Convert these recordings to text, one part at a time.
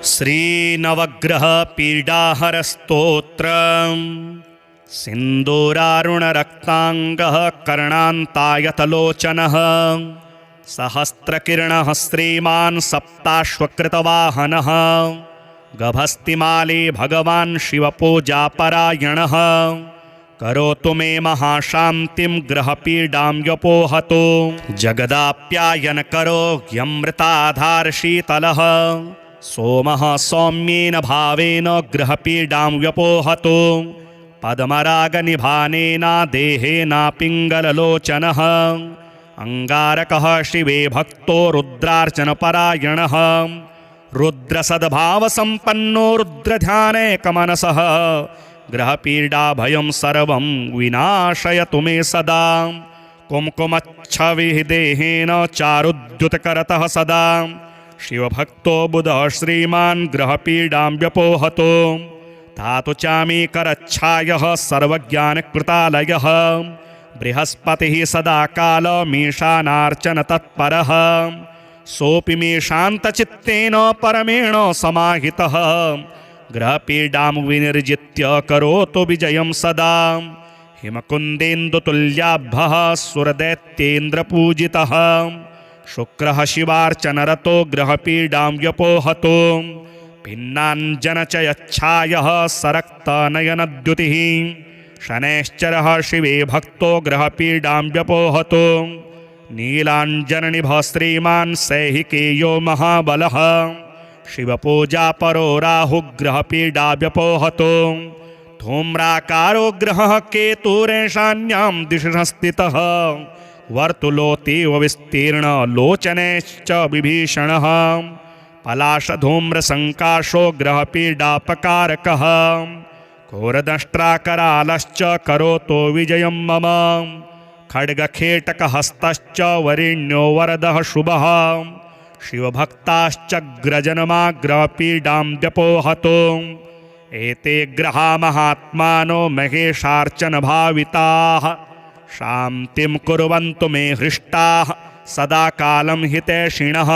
श्रीनवग्रह पीडाहरस्तोत्रम् सिन्दूरारुणरक्ताङ्गः कर्णान्तायतलोचनः सहस्रकिरणः श्रीमान् सप्ताश्वकृतवाहनः गभस्तिमाली भगवान् शिवपूजापरायणः करोतु मे महाशान्तिं ग्रहपीडां व्यपोहतु जगदाप्यायनकरो ह्यमृताधारशीतलः सोमः सौम्येन भावेन ग्रहपीडां व्यपोहतु पद्मरागनिभानेन देहेन पिङ्गललोचनः अङ्गारकः शिवे भक्तो रुद्रार्चनपरायणः रुद्रसद्भावसम्पन्नो रुद्रध्यानैकमनसः ग्रहपीडाभयं सर्वं विनाशयतु मे सदा कुङ्कुमच्छविदेहेन चारुद्युतकरतः सदा शिवभक्तो बुधः श्रीमान् ग्रहपीडां व्यपोहतु धातु चामीकरच्छायः सर्वज्ञानकृतालयः बृहस्पतिः सदा कालमीशानार्चनतत्परः सोऽपि मे शान्तचित्तेन परमेण समाहितः ग्रहपीडां विनिर्जित्य करोतु विजयं सदा हिमकुन्देन्दुतुल्याभः सुरदैत्येन्द्रपूजितः शुक्रः शिवार्चनरतो ग्रहपीडां व्यपोहतु भिन्नाञ्जनचयच्छायः सरक्तनयनद्युतिः शनैश्चरः शिवे भक्तो ग्रहपीडां व्यपोहतु नीलाञ्जननिभः श्रीमान् सैहिकेयो महाबलः शिवपूजापरो राहुग्रहपीडा व्यपोहतु धूम्राकारो ग्रहः केतुरेशान्यां दिशि स्थितः वर्तुलोतीव विस्तीर्णलोचनैश्च विभीषणः पलाशधूम्रसङ्काशो ग्रहपीडापकारकः घोरदंष्ट्राकरालश्च करोतु विजयं मम खड्गखेटकहस्तश्च वरेण्यो वरदः शुभः शिवभक्ताश्चग्रजनमाग्रहपीडां व्यपोहतु एते ग्रहा महात्मानो महेशार्चनभाविताः शान्तिं कुर्वन्तु मे हृष्टाः सदा कालं हितैषिणः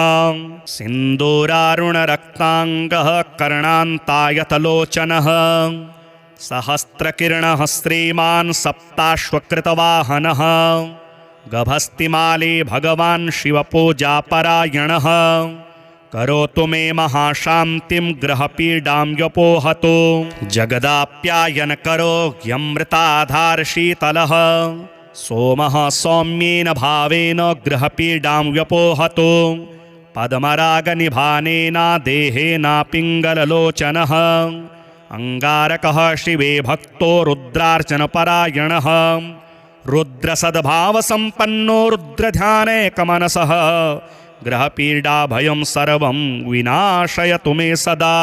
सिन्दूरारुणरक्ताङ्गः कर्णान्तायतलोचनः सहस्रकिरणः श्रीमान् सप्ताश्वकृतवाहनः गभस्तिमाली भगवान् शिवपूजापरायणः करोतु मे महाशान्तिं ग्रहपीडां व्यपोहतु जगदाप्यायनकरो ह्यमृताधारशीतलः सोमः सौम्येन भावेन ग्रहपीडां व्यपोहतु पद्मरागनिभानेन देहेन पिङ्गललोचनः अङ्गारकः शिवे भक्तो रुद्रार्चनपरायणः रुद्रसद्भावसम्पन्नो रुद्रध्यानैकमनसः ग्रहपीडाभयं सर्वं विनाशयतु मे सदा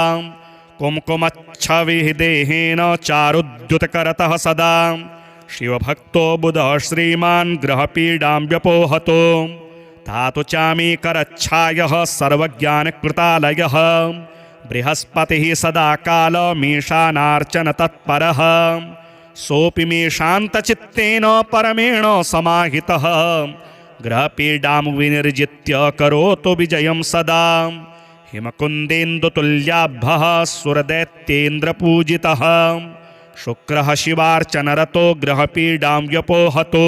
कुङ्कुमच्छविदेहेन चारुद्युतकरतः सदा शिवभक्तो बुधः श्रीमान् ग्रहपीडां व्यपोहतु धातु चामीकरच्छायः सर्वज्ञानकृतालयः बृहस्पतिः सदा कालमीशानार्चनतत्परः सोऽपि मे शान्तचित्तेन परमेण समाहितः ग्रहपीडां विनिर्जित्य करोतु विजयं सदा हिमकुन्देन्दुतुल्याभः सुरदैत्येन्द्रपूजितः शुक्रः शिवार्चनरतो ग्रहपीडां व्यपोहतु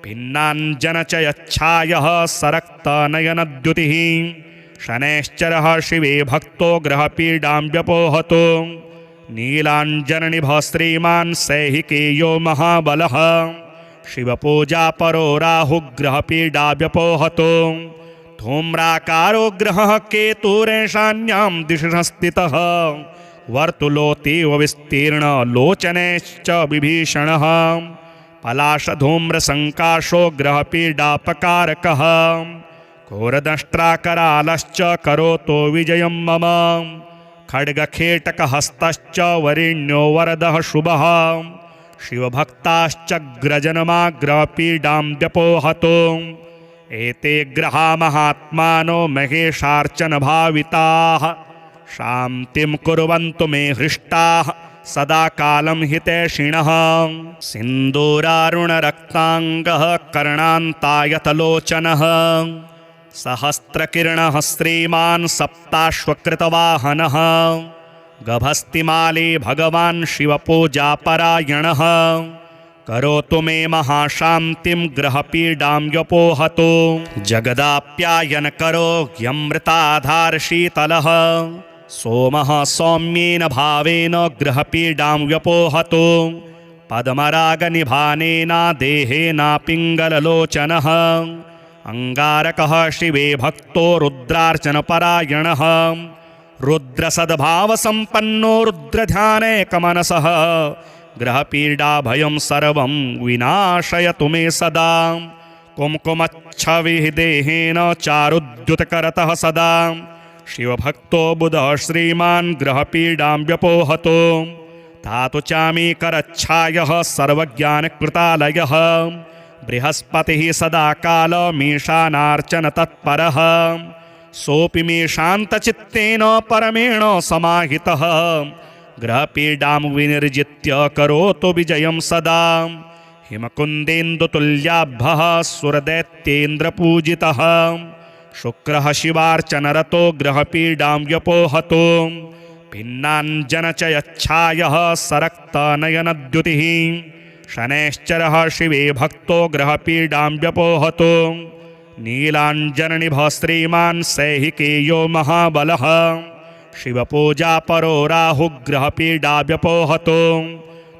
भिन्नाञ्जनचयच्छायः सरक्तनयनद्युतिः शनैश्चरः शिवे भक्तो ग्रहपीडां व्यपोहतु नीलाञ्जननिभः श्रीमान् सैहिकेयो महाबलः शिवपूजापरो राहुग्रहपीडा व्यपोहतु धूम्राकारो ग्रहः केतुरेशान्यां दिशि स्थितः वर्तुलोतीव विस्तीर्णलोचनैश्च विभीषणः पलाशधूम्रसङ्काशो ग्रहपीडापकारकः घोरदंष्ट्राकरालश्च करोतु विजयं मम खड्गखेटकहस्तश्च वरेण्यो वरदः शुभः शिवभक्ताश्चग्रजनमाग्रहपीडां व्यपोहतु एते ग्रहा महात्मानो महेशार्चनभाविताः शान्तिं कुर्वन्तु मे हृष्टाः सदा कालं हितैषिणः सिन्दूरारुणरक्ताङ्गः कर्णान्तायतलोचनः सहस्रकिरणः श्रीमान् सप्ताश्वकृतवाहनः गभस्तिमाली भगवान् शिवपूजापरायणः करोतु मे महाशान्तिं ग्रहपीडां व्यपोहतु जगदाप्यायनकरो ह्यमृताधारशीतलः सोमः सौम्येन भावेन ग्रहपीडां व्यपोहतु पद्मरागनिभानेन देहेन पिङ्गललोचनः अंगारकः शिवे भक्तो रुद्रार्चनपरायणः रुद्रसद्भावसम्पन्नो रुद्रध्यानैकमनसः ग्रहपीडाभयं सर्वं विनाशयतु मे सदा कुम्कुमच्छविदेहेन चारुद्युतकरतः सदा शिवभक्तो बुधः श्रीमान् ग्रहपीडां व्यपोहतु धातु चामी करच्छायः सर्वज्ञानकृतालयः बृहस्पतिः सदा कालमीशानार्चन तत्परः सोऽपि मे शान्तचित्तेन परमेण समाहितः ग्रहपीडां विनिर्जित्य करोतु विजयं सदा हिमकुन्देन्दुतुल्याभः सुरदैत्येन्द्रपूजितः शुक्रः शिवार्चनरतो ग्रहपीडां व्यपोहतु भिन्नाञ्जनचयच्छायः सरक्तनयनद्युतिः शनैश्चरः शिवे भक्तो ग्रहपीडां व्यपोहतु नीलाञ्जननिभः श्रीमान् सैहिकेयो महाबलः शिवपूजापरो राहुग्रहपीडा व्यपोहतु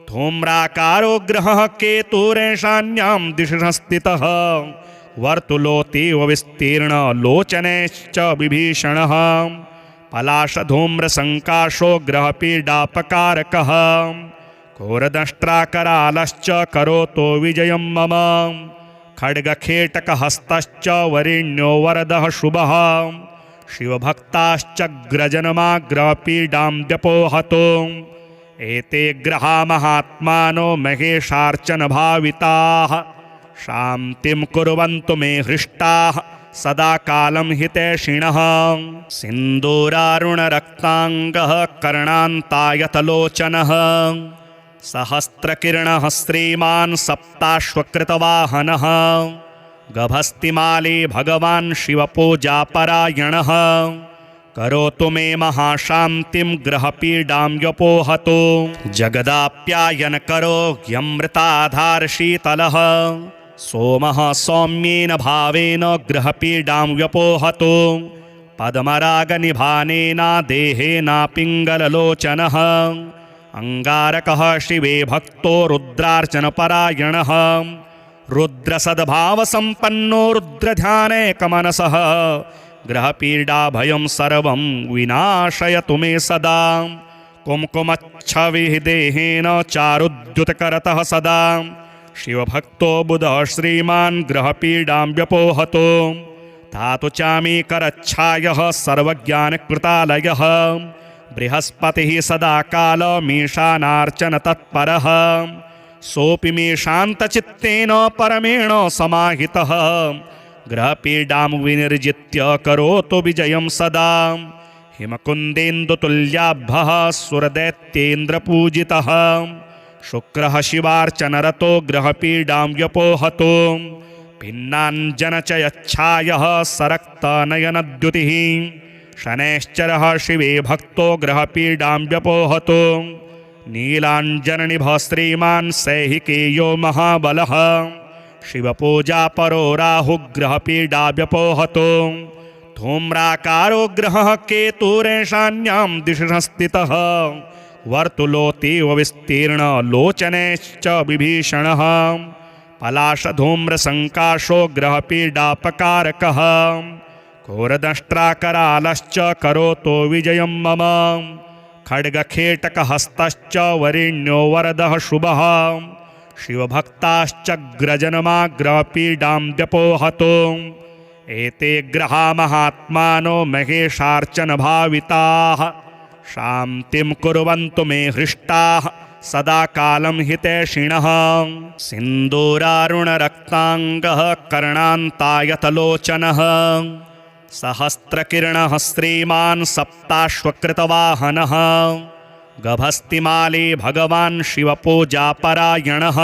धूम्राकारो ग्रहः केतुरेशान्यां दिशि स्थितः वर्तुलोतीव विस्तीर्णलोचनैश्च विभीषणः पलाशधूम्रसङ्काशो ग्रहपीडापकारकः घोरदंष्ट्राकरालश्च करोतु विजयं मम खड्गखेटकहस्तश्च वरेण्यो वरदः शुभः शिवभक्ताश्चग्रजनमाग्रहपीडां व्यपोहतु एते ग्रहा महात्मानो महेशार्चनभाविताः शान्तिं कुर्वन्तु मे हृष्टाः सदा कालं हितैषिणः सिन्दूरारुणरक्ताङ्गः कर्णान्तायतलोचनः सहस्रकिरणः श्रीमान् सप्ताश्वकृतवाहनः गभस्तिमाली भगवान् शिवपूजापरायणः करोतु मे महाशान्तिं ग्रहपीडां व्यपोहतु जगदाप्यायनकरो ह्यमृताधारशीतलः सोमः सौम्येन भावेन ग्रहपीडां व्यपोहतु पद्मरागनिभानेन देहेन पिङ्गललोचनः अंगारकः शिवे भक्तो रुद्रार्चनपरायणः रुद्रसद्भावसम्पन्नो रुद्रध्यानैकमनसः ग्रहपीडाभयं सर्वं विनाशयतु मे सदा कुम्कुमच्छविदेहेन चारुद्युतकरतः सदा शिवभक्तो बुधः श्रीमान् ग्रहपीडां व्यपोहतु धातु चामी करच्छायः सर्वज्ञानकृतालयः बृहस्पतिः सदा कालमीशानार्चन तत्परः सोऽपि मे शान्तचित्तेन परमेण समाहितः ग्रहपीडां विनिर्जित्य करोतु विजयं सदा हिमकुन्देन्दुतुल्याभः सुरदैत्येन्द्रपूजितः शुक्रः शिवार्चनरतो ग्रहपीडां व्यपोहतु भिन्नाञ्जनचयच्छायः सरक्तनयनद्युतिः शनैश्चरः शिवे भक्तो ग्रहपीडां व्यपोहतु नीलाञ्जननिभः श्रीमान् सैहिकेयो महाबलः शिवपूजापरो राहुग्रहपीडा व्यपोहतु धूम्राकारो ग्रहः केतुरेशान्यां दिशि स्थितः वर्तुलोतीव विस्तीर्णलोचनैश्च विभीषणः पलाशधूम्रसङ्काशो ग्रहपीडापकारकः घोरदंष्ट्राकरालश्च करोतु विजयं मम खड्गखेटकहस्तश्च वरेण्यो वरदः शुभः शिवभक्ताश्चग्रजनमाग्रहपीडां व्यपोहतु एते ग्रहा महात्मानो महेशार्चनभाविताः शान्तिं कुर्वन्तु मे हृष्टाः सदा कालं हितैषिणः सिन्दूरारुणरक्ताङ्गः कर्णान्तायतलोचनः सहस्रकिरणः श्रीमान् सप्ताश्वकृतवाहनः गभस्तिमाली भगवान् शिवपूजापरायणः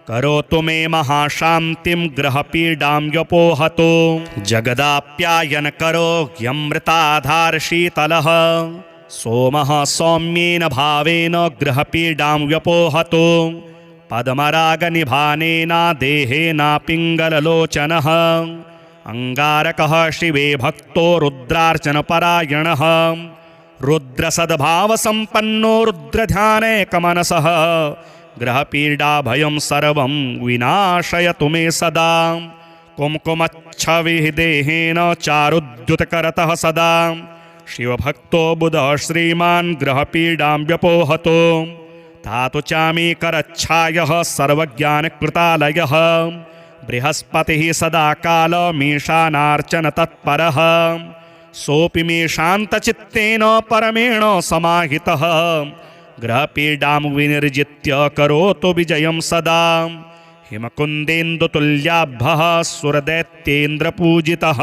करोतु मे महाशान्तिं ग्रहपीडां व्यपोहतु जगदाप्यायनकरो ह्यमृताधारशीतलः सोमः सौम्येन भावेन ग्रहपीडां व्यपोहतु पद्मरागनिभानेन देहेन पिङ्गललोचनः अङ्गारकः शिवे भक्तो रुद्रार्चनपरायणः रुद्रसद्भावसम्पन्नो रुद्रध्यानैकमनसः ग्रहपीडाभयं सर्वं विनाशयतु मे सदा कुङ्कुमच्छविदेहेन चारुद्युतकरतः सदा शिवभक्तो बुधः श्रीमान् ग्रहपीडां व्यपोहतु धातु चामी करच्छायः सर्वज्ञानकृतालयः बृहस्पतिः सदा कालमीशानार्चनतत्परः सोऽपि मे शान्तचित्तेन परमेण समाहितः ग्रहपीडां विनिर्जित्य करोतु विजयं सदा हिमकुन्देन्दुतुल्याभः सुरदैत्येन्द्रपूजितः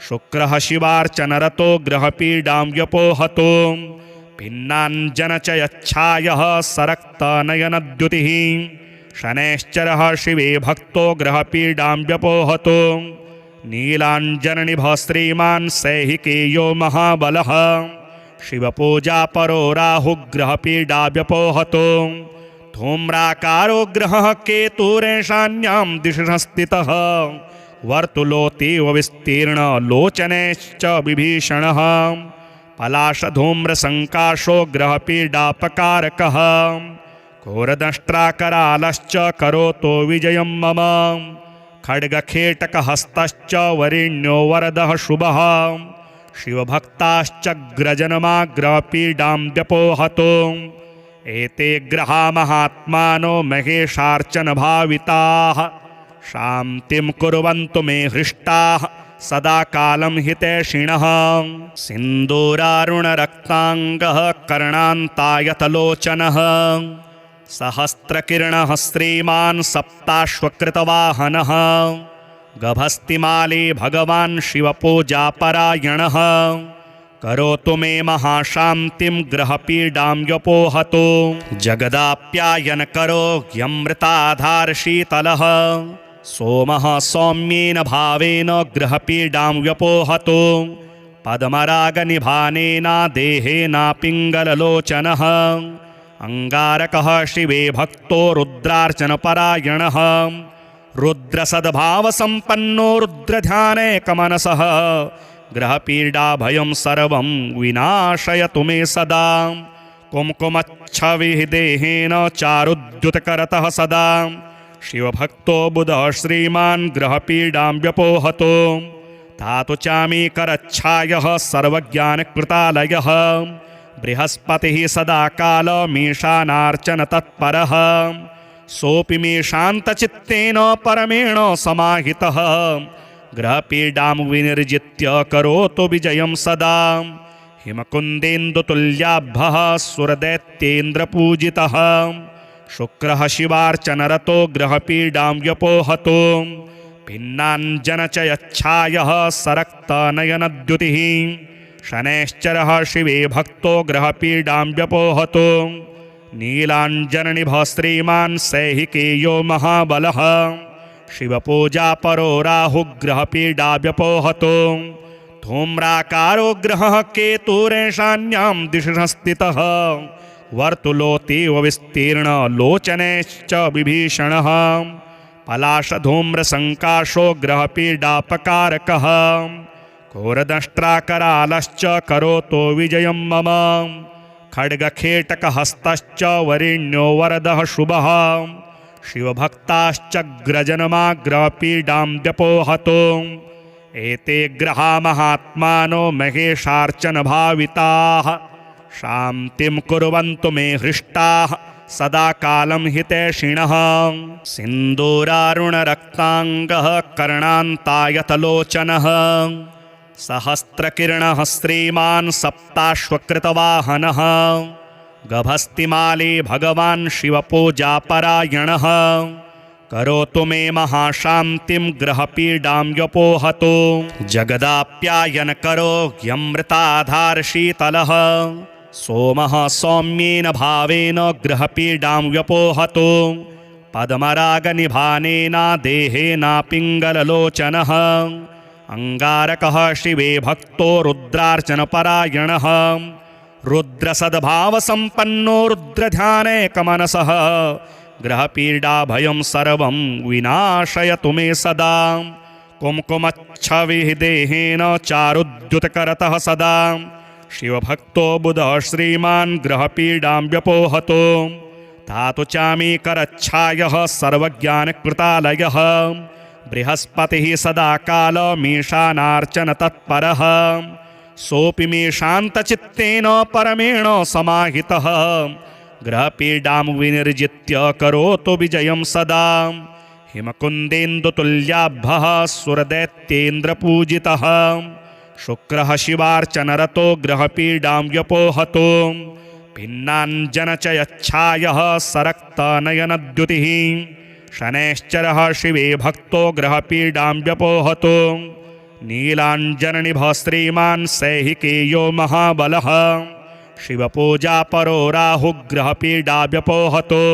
शुक्रः शिवार्चनरतो ग्रहपीडां व्यपोहतु भिन्नाञ्जनचयच्छायः सरक्तनयनद्युतिः शनैश्चरः शिवे भक्तो ग्रहपीडां व्यपोहतु नीलाञ्जननिभः श्रीमान् सैहिकेयो महाबलः शिवपूजापरो राहुग्रहपीडा व्यपोहतु धूम्राकारो ग्रहः केतुरेशान्यां दिशि स्थितः वर्तुलोतीव विस्तीर्णलोचनैश्च विभीषणः पलाशधूम्रसङ्काशो ग्रहपीडापकारकः घोरदंष्ट्राकरालश्च करोतु विजयं मम खड्गखेटकहस्तश्च वरेण्यो वरदः शुभः शिवभक्ताश्चग्रजनमाग्रहपीडां व्यपोहतु एते ग्रहा महात्मानो महेशार्चनभाविताः शान्तिं कुर्वन्तु मे हृष्टाः सदा कालं हितैषिणः सिन्दूरारुणरक्ताङ्गः कर्णान्तायतलोचनः सहस्रकिरणः श्रीमान् सप्ताश्वकृतवाहनः गभस्तिमाली भगवान् शिवपूजापरायणः करोतु मे महाशान्तिं ग्रहपीडां व्यपोहतु जगदाप्यायनकरो ह्यमृताधारशीतलः सोमः सौम्येन भावेन ग्रहपीडां व्यपोहतु पद्मरागनिभानेन देहेन पिङ्गललोचनः अङ्गारकः शिवे भक्तो रुद्रार्चनपरायणः रुद्रसद्भावसम्पन्नो रुद्रध्यानैकमनसः ग्रहपीडाभयं सर्वं विनाशयतु मे सदा कुङ्कुमच्छविदेहेन चारुद्युतकरतः सदा शिवभक्तो बुधः श्रीमान् ग्रहपीडां व्यपोहतु धातु चामी करच्छायः सर्वज्ञानकृतालयः बृहस्पतिः सदा कालमीशानार्चनतत्परः सोऽपि मे शान्तचित्तेन परमेण समाहितः ग्रहपीडां विनिर्जित्य करोतु विजयं सदा हिमकुन्देन्दुतुल्याभः सुरदैत्येन्द्रपूजितः शुक्रः शिवार्चनरतो ग्रहपीडां व्यपोहतु भिन्नाञ्जनचयच्छायः सरक्तनयनद्युतिः शनैश्चरः शिवे भक्तो ग्रहपीडां व्यपोहतु नीलाञ्जननिभः श्रीमान् सैहिकेयो महाबलः शिवपूजापरो राहुग्रहपीडा व्यपोहतु धूम्राकारो ग्रहः केतुरेशान्यां दिशि स्थितः वर्तुलोतीव विस्तीर्णलोचनैश्च विभीषणः पलाशधूम्रसङ्काशो ग्रहपीडापकारकः घोरदंष्ट्राकरालश्च करोतु विजयं मम खड्गखेटकहस्तश्च वरेण्यो वरदः शुभः शिवभक्ताश्चग्रजनमाग्रहपीडां व्यपोहतु एते ग्रहा महात्मानो महेशार्चनभाविताः शान्तिं कुर्वन्तु मे हृष्टाः सदा कालं हितैषिणः सिन्दूरारुणरक्ताङ्गः कर्णान्तायतलोचनः सहस्रकिरणः श्रीमान् सप्ताश्वकृतवाहनः गभस्तिमाली भगवान् शिवपूजापरायणः करोतु मे महाशान्तिं ग्रहपीडां व्यपोहतु जगदाप्यायनकरो ह्यमृताधारशीतलः सोमः सौम्येन भावेन ग्रहपीडां व्यपोहतु पद्मरागनिभानेन देहेन पिङ्गललोचनः अङ्गारकः शिवे भक्तो रुद्रार्चनपरायणः रुद्रसद्भावसम्पन्नो रुद्रध्यानैकमनसः ग्रहपीडाभयं सर्वं विनाशयतु मे सदा कुङ्कुमच्छविदेहेन चारुद्युतकरतः सदा शिवभक्तो बुधः श्रीमान् ग्रहपीडां व्यपोहतो धातु चामीकरच्छायः सर्वज्ञानकृतालयः बृहस्पतिः सदा कालमीशानार्चनतत्परः सोऽपि मे शान्तचित्तेन परमेण समाहितः ग्रहपीडां विनिर्जित्य करोतु विजयं सदा हिमकुन्देन्दुतुल्याभः सुरदैत्येन्द्रपूजितः शुक्रः शिवार्चनरतो ग्रहपीडां व्यपोहतो भिन्नाञ्जनचयच्छायः सरक्तनयनद्युतिः शनैश्चरः शिवे भक्तो ग्रहपीडां व्यपोहतो नीलाञ्जननिभः श्रीमान् सैहिकेयो महाबलः शिवपूजापरो राहुग्रहपीडा व्यपोहतो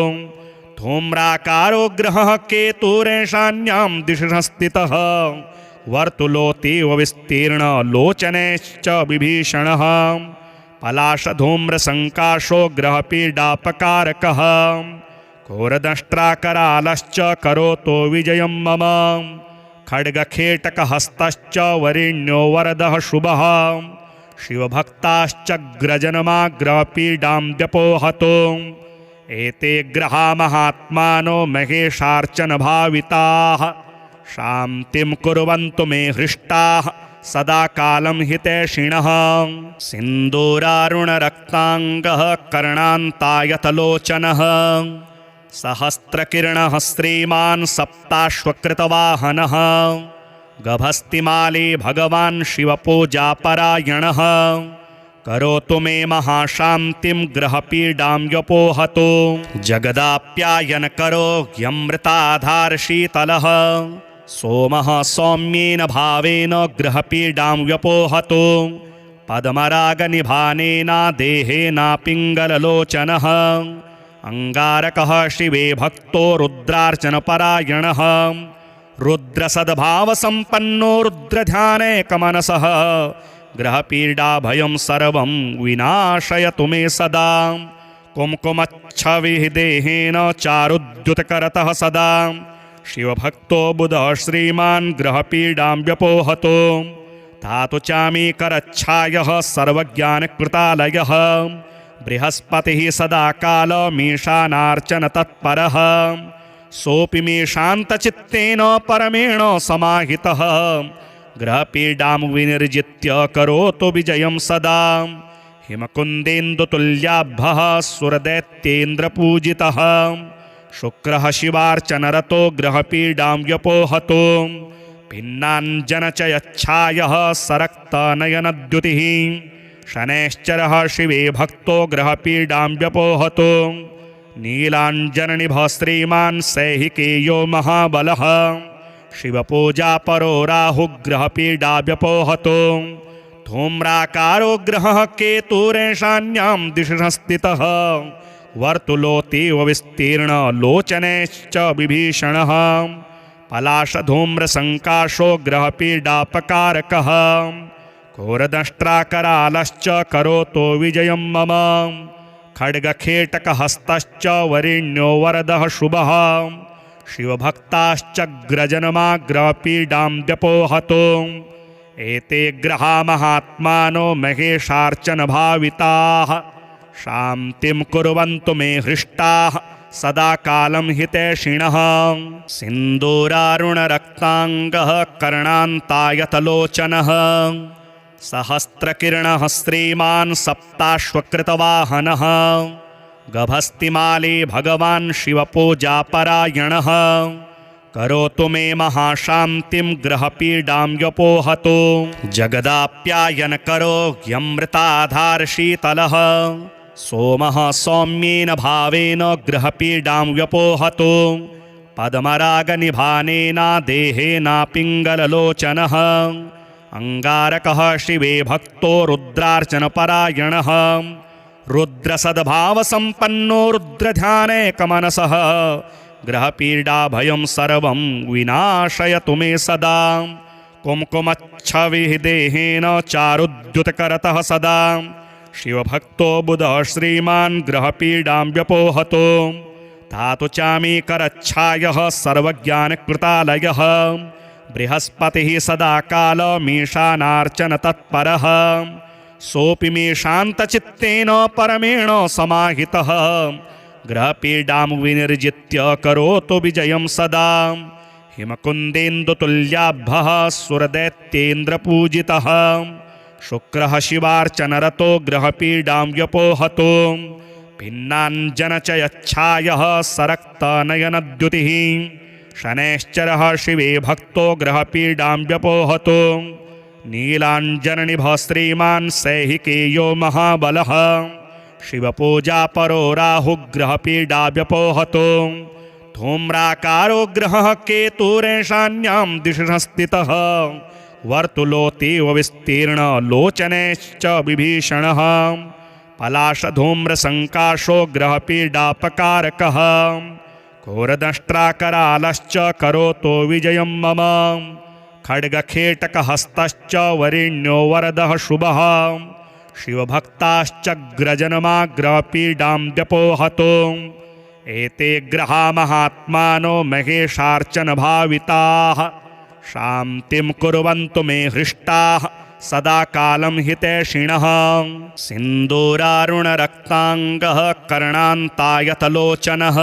धूम्राकारो ग्रहः केतुरेशान्यां दिशि स्थितः वर्तुलोतीव विस्तीर्णलोचनैश्च विभीषणः पलाशधूम्रसङ्काशो ग्रहपीडापकारकः घोरदंष्ट्राकरालश्च करोतो विजयं मम खड्गखेटकहस्तश्च वरेण्यो वरदः शुभः शिवभक्ताश्चग्रजनमाग्रहपीडां व्यपोहतो एते ग्रहा महात्मानो महेशार्चनभाविताः शान्तिं कुर्वन्तु मे हृष्टाः सदा कालं हितैषिणः सिन्दूरारुणरक्ताङ्गः कर्णान्तायतलोचनः सहस्रकिरणः श्रीमान् सप्ताश्वकृतवाहनः गभस्तिमाली भगवान् शिवपूजापरायणः करोतु मे महाशान्तिं ग्रहपीडां व्यपोहतो जगदाप्यायनकरो ह्यमृताधारशीतलः सोमः सौम्येन भावेन ग्रहपीडां व्यपोहतो पद्मरागनिभानेन देहेन पिङ्गललोचनः अङ्गारकः शिवे भक्तो रुद्रार्चनपरायणः रुद्रसद्भावसम्पन्नो रुद्रध्यानैकमनसः ग्रहपीडाभयं सर्वं विनाशयतु मे सदा कुङ्कुमच्छविदेहेन चारुद्युतकरतः सदा शिवभक्तो बुधः श्रीमान् ग्रहपीडां व्यपोहतो धातु चामीकरच्छायः सर्वज्ञानकृतालयः बृहस्पतिः सदा कालमीशानार्चनतत्परः सोऽपि मे शान्तचित्तेन परमेण समाहितः ग्रहपीडां विनिर्जित्य करोतु विजयं सदा हिमकुन्देन्दुतुल्याभः सुरदैत्येन्द्रपूजितः शुक्रः शिवार्चनरतो ग्रहपीडां व्यपोहतो भिन्नाञ्जनचयच्छायः सरक्तनयनद्युतिः शनैश्चरः शिवे भक्तो ग्रहपीडां व्यपोहतो नीलाञ्जननिभः श्रीमान् सैहिकेयो महाबलः शिवपूजापरो राहुग्रहपीडा व्यपोहतो धूम्राकारो ग्रहः केतुरेशान्यां दिशि स्थितः वर्तुलोतीव विस्तीर्णलोचनैश्च विभीषणः पलाशधूम्रसङ्काशो ग्रहपीडापकारकः घोरदंष्ट्राकरालश्च करोतो विजयं मम खड्गखेटकहस्तश्च वरेण्यो वरदः शुभः शिवभक्ताश्चग्रजनमाग्रहपीडां व्यपोहतो एते ग्रहा महात्मानो महेशार्चनभाविताः शान्तिं कुर्वन्तु मे हृष्टाः सदा कालं हितैषिणः सिन्दूरारुणरक्ताङ्गः कर्णान्तायतलोचनः सहस्रकिरणः श्रीमान् सप्ताश्वकृतवाहनः गभस्तिमाली भगवान् शिवपूजापरायणः करोतु मे महाशान्तिं ग्रहपीडां व्यपोहतो जगदाप्यायनकरो ह्यमृताधारशीतलः सोमः सौम्येन भावेन ग्रहपीडां व्यपोहतो पद्मरागनिभानेन देहेन पिङ्गललोचनः अङ्गारकः शिवे भक्तो रुद्रार्चनपरायणः रुद्रसद्भावसम्पन्नो रुद्रध्यानैकमनसः ग्रहपीडाभयं सर्वं विनाशयतु मे सदा कुङ्कुमच्छविदेहेन चारुद्युतकरतः सदा शिवभक्तो बुधः श्रीमान् ग्रहपीडां व्यपोहतो धातु चामी करच्छायः सर्वज्ञानकृतालयः बृहस्पतिः सदा कालमीशानार्चन तत्परः सोऽपि मे शान्तचित्तेन परमेण समाहितः ग्रहपीडां विनिर्जित्य करोतु विजयं सदा हिमकुन्देन्दुतुल्याभः सुरदैत्येन्द्रपूजितः शुक्रः शिवार्चनरतो ग्रहपीडां व्यपोहतो भिन्नाञ्जनचयच्छायः सरक्तनयनद्युतिः शनैश्चरः शिवे भक्तो ग्रहपीडां व्यपोहतो नीलाञ्जननिभः श्रीमान् सैहिकेयो महाबलः शिवपूजापरो राहुग्रहपीडा व्यपोहतो धूम्राकारो ग्रहः केतुरेशान्यां दिशि स्थितः वर्तुलोतीव विस्तीर्णलोचनैश्च विभीषणः पलाशधूम्रसङ्काशो ग्रहपीडापकारकः घोरदंष्ट्राकरालश्च करोतो विजयं मम खड्गखेटकहस्तश्च वरेण्यो वरदः शुभः शिवभक्ताश्चग्रजनमाग्रहपीडां व्यपोहतो एते ग्रहा महात्मानो महेशार्चनभाविताः शान्तिं कुर्वन्तु मे हृष्टाः सदा कालं हितैषिणः सिन्दूरारुणरक्ताङ्गः कर्णान्तायतलोचनः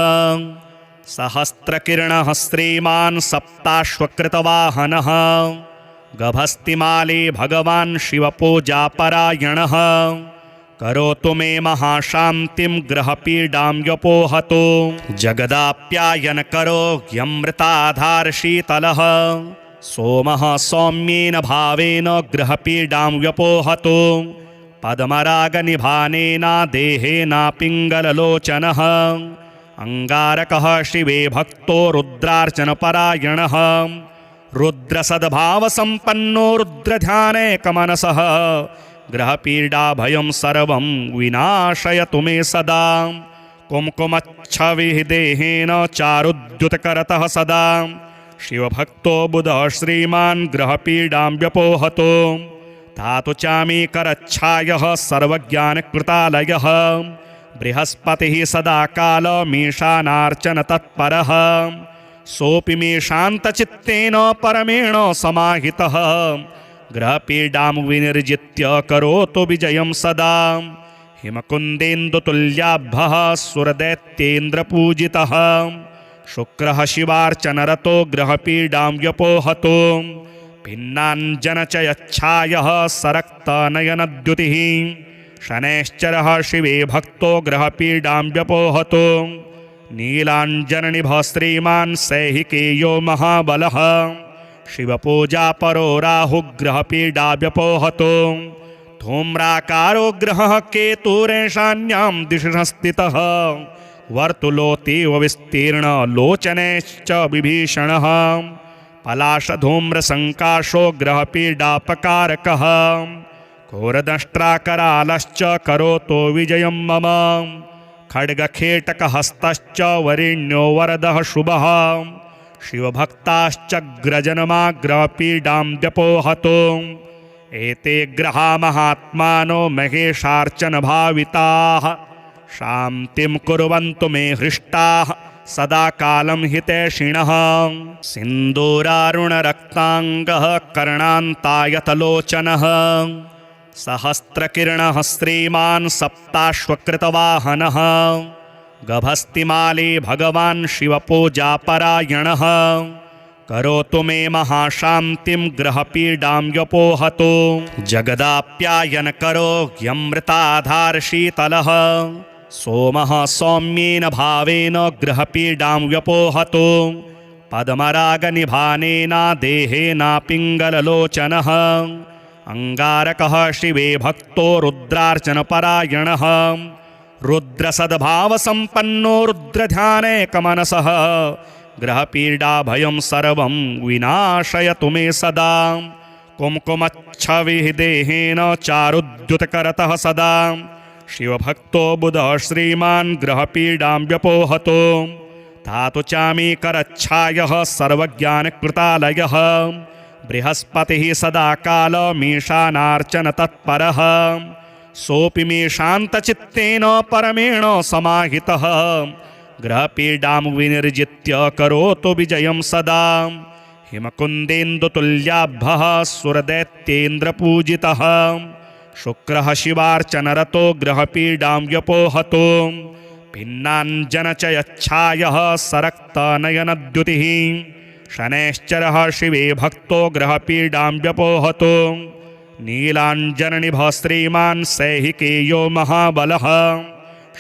सहस्रकिरणः श्रीमान् सप्ताश्वकृतवाहनः गभस्तिमाली भगवान् शिवपूजापरायणः करोतु मे महाशान्तिं ग्रहपीडां व्यपोहतो जगदाप्यायनकरो ह्यमृताधारशीतलः सोमः सौम्येन भावेन ग्रहपीडां व्यपोहतो पद्मरागनिभानेना देहेनापिङ्गललोचनः अङ्गारकः शिवे भक्तो रुद्रार्चनपरायणः रुद्रसद्भावसम्पन्नो रुद्रध्यानैकमनसः ग्रहपीडाभयं सर्वं विनाशयतु मे सदा कुङ्कुमच्छविदेहेन चारुद्युतकरतः सदा शिवभक्तो बुधः श्रीमान् ग्रहपीडां व्यपोहतो धातु चामी करच्छायः सर्वज्ञानकृतालयः बृहस्पतिः सदा कालमीशानार्चन तत्परः सोऽपि मे शान्तचित्तेन परमेण समाहितः ग्रहपीडां विनिर्जित्य करोतु विजयं सदा हिमकुन्देन्दुतुल्याभः सुरदैत्येन्द्रपूजितः शुक्रः शिवार्चनरतो ग्रहपीडां व्यपोहतो भिन्नाञ्जनचयच्छायः सरक्तनयनद्युतिः शनैश्चरः शिवे भक्तो ग्रहपीडां व्यपोहतो नीलाञ्जननिभः श्रीमान् सैहिकेयो महाबलः शिवपूजापरो राहुग्रहपीडा व्यपोहतो धूम्राकारो ग्रहः केतुरेशान्यां दिशि स्थितः वर्तुलोतीव विस्तीर्णलोचनैश्च विभीषणः पलाशधूम्रसङ्काशो ग्रहपीडापकारकः घोरदंष्ट्राकरालश्च करोतो विजयं मम खड्गखेटकहस्तश्च वरेण्यो वरदः शुभः शिवभक्ताश्चग्रजनमाग्रहपीडां व्यपोहतो एते ग्रहा महात्मानो महेशार्चनभाविताः शान्तिं कुर्वन्तु मे हृष्टाः सदा कालं हितैषिणः सिन्दूरारुणरक्ताङ्गः कर्णान्तायतलोचनः सहस्रकिरणः श्रीमान् सप्ताश्वकृतवाहनः गभस्तिमाली भगवान् शिवपूजापरायणः करोतु मे महाशान्तिं ग्रहपीडां व्यपोहतो जगदाप्यायनकरो ह्यमृताधारशीतलः सोमः सौम्येन भावेन ग्रहपीडां व्यपोहतो पद्मरागनिभानेना देहेनापिङ्गललोचनः अङ्गारकः शिवे भक्तो रुद्रार्चनपरायणः रुद्रसद्भावसम्पन्नो रुद्रध्यानैकमनसः ग्रहपीडाभयं सर्वं विनाशयतु मे सदा कुङ्कुमच्छविदेहेन चारुद्युतकरतः सदा शिवभक्तो बुधः श्रीमान् ग्रहपीडां व्यपोहतो धातु चामी करच्छायः सर्वज्ञानकृतालयः बृहस्पतिः सदा कालमीशानार्चन तत्परः सोऽपि मे शान्तचित्तेन परमेण समाहितः ग्रहपीडां विनिर्जित्य करोतु विजयं सदा हिमकुन्देन्दुतुल्याभः सुरदैत्येन्द्रपूजितः शुक्रः शिवार्चनरतो ग्रहपीडां व्यपोहतो भिन्नाञ्जनचयच्छायः सरक्तनयनद्युतिः शनैश्चरः शिवे भक्तो ग्रहपीडां व्यपोहतो नीलाञ्जननिभः श्रीमान् सैहिकेयो महाबलः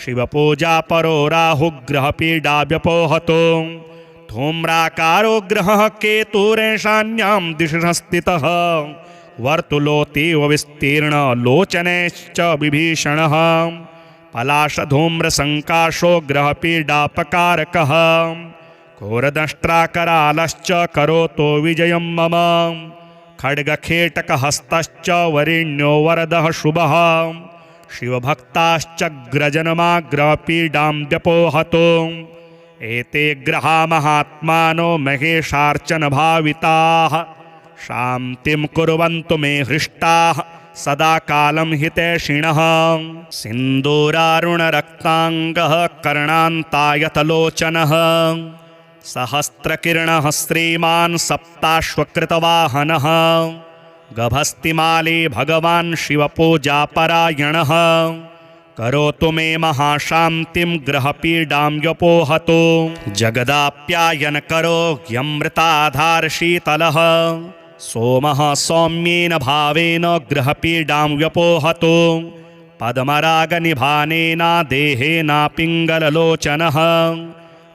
शिवपूजापरो राहुग्रहपीडा व्यपोहतो धूम्राकारो ग्रहः केतुरेशान्यां दिशि स्थितः वर्तुलोतीव विस्तीर्णलोचनैश्च विभीषणः पलाशधूम्रसङ्काशो ग्रहपीडापकारकः घोरदंष्ट्राकरालश्च करोतो विजयं मम खड्गखेटकहस्तश्च वरेण्यो वरदः शुभः शिवभक्ताश्चग्रजनमाग्रहपीडां व्यपोहतो एते ग्रहा महात्मानो महेशार्चनभाविताः शान्तिं कुर्वन्तु मे हृष्टाः सदा कालं हितैषिणः सिन्दूरारुणरक्ताङ्गः कर्णान्तायतलोचनः सहस्रकिरणः श्रीमान् सप्ताश्वकृतवाहनः गभस्तिमाली भगवान् शिवपूजापरायणः करोतु मे महाशान्तिं ग्रहपीडां व्यपोहतो जगदाप्यायनकरो ह्यमृताधारशीतलः सोमः सौम्येन भावेन ग्रहपीडां व्यपोहतो पद्मरागनिभानेन देहेन पिङ्गललोचनः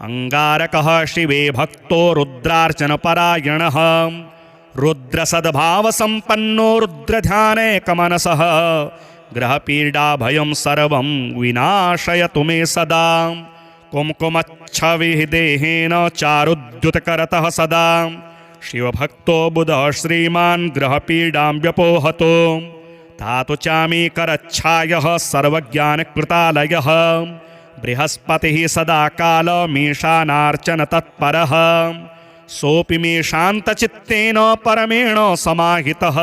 अङ्गारकः शिवे भक्तो रुद्रार्चनपरायणः रुद्रसद्भावसम्पन्नो रुद्रध्यानैकमनसः ग्रहपीडाभयं सर्वं विनाशयतु मे सदा कुङ्कुमच्छविदेहेन चारुद्युतकरतः सदा शिवभक्तो बुधः श्रीमान् ग्रहपीडां व्यपोहतो धातु चामी करच्छायः सर्वज्ञानकृतालयः बृहस्पतिः सदा कालमीशानार्चन तत्परः सोऽपि मे शान्तचित्तेन परमेण समाहितः